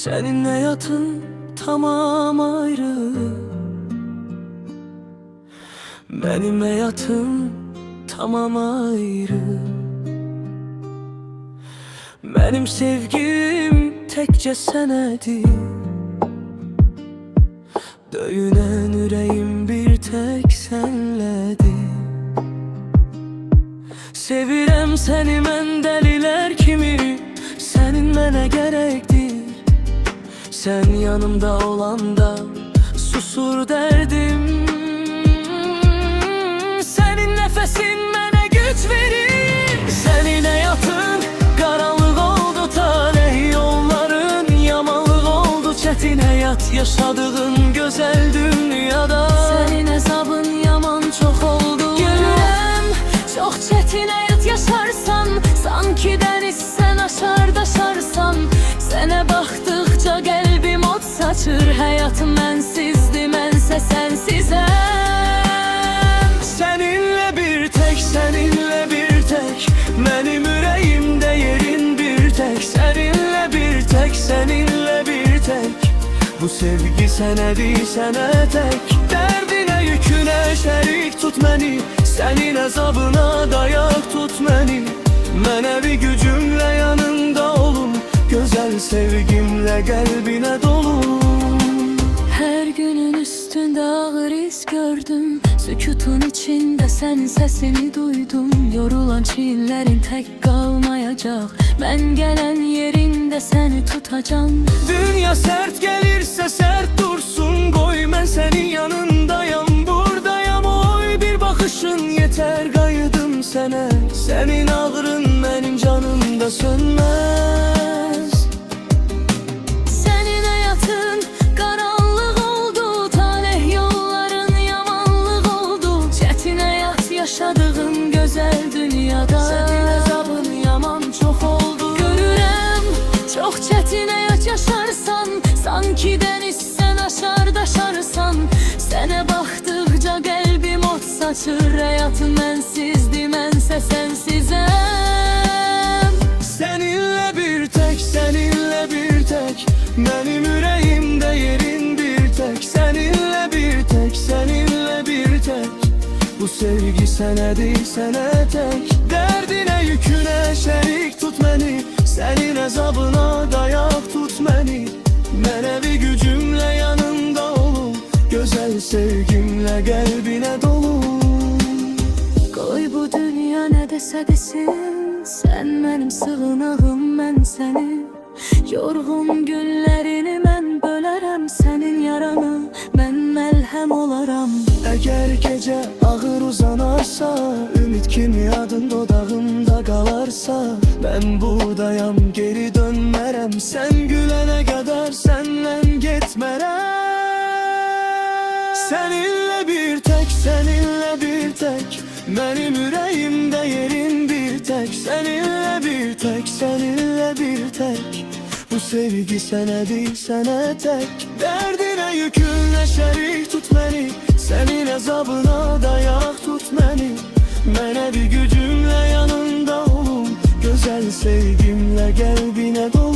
Seninle yatın tamam ayrı, benimle yatın tamam ayrı. Benim sevgim tekçe senedir, döyünen yüreğim bir tek senledir. Sevirem seni men deliler kimi, senin mənə gerektir. Sen yanımda olanda susur derdim. Senin nefesin mənə güç verir. Seninle yatın karanlık oldu talih yolların, yamanlık oldu çetin hayat yaşadığın güzel dünyada. Senin hesabın yaman çok oldu. Görürəm çok çetin hayat yaşarsan, sanki deniz sen aşar daşarsan. Sene baktıkça kalbim ot saçır, hayatım mensizdi mense sensizem. Seninle bir tek, seninle bir tek, benim yüreğimde yerin bir tek. Seninle bir tek, seninle bir tek, bu sevgi sene değil sene tek. Derdine yüküne şerik tut beni, senin azabına dayak tut beni. Mənə bir gücümle yanında olun, güzel sevgimle kalbine dolun. Her günün üstünde ağır iz gördüm, sükutun içinde sen sesini duydum. Yorulan çiğlerin tek kalmayacak, ben gelen yerinde seni tutacağım. Dünya sert gelirse sert dursun, koy ben senin yanındayım, buradayım. Oy bir bakışın yeter kayıdım sana, senin ağrın benim canımda sönmez. Senin hayatın karanlık oldu, talih yolların yamanlık oldu. Çetin hayat yaşadığın güzel dünyada, senin hesabın yaman çok oldu. Görürəm çok çetin hayat yaşarsan, sanki deniz sen aşar daşarsan. Sene baktıkça kalbim ot saçır, hayatım mensizdi mense sensizem. Seninle bir tek, seninle bir tek, benim yüreğimde yerin bir tek. Seninle bir tek, seninle bir tek, bu sevgi sene değil sene tek. Derdine yüküne şerik tut beni, senin azabına dayak tut beni. Mənə bir gücümle yanında olun, güzel sevgimle kalbine dolun. Koy bu dünya ne dese desin, sen benim sığınağım ben seni. Yorgun günlerini ben bölerem, senin yaranı ben melhem olaram. Eğer gece ağır uzanarsa, ümit kimi adın dodağımda kalarsa, ben buradayam geri dönmerem. Sen gülene kadar senden gitmerem. Seninle bir tek, seninle bir tek, benim yüreğimde yerin bir tek. Seninle bir tek, seninle bir tek, bu sevgi sene değil sene tek. Derdine yükünle şerik tut beni, senin azabına dayak tut beni. Mənə bir gücümle yanında olun, güzel sevgimle kalbine dolun.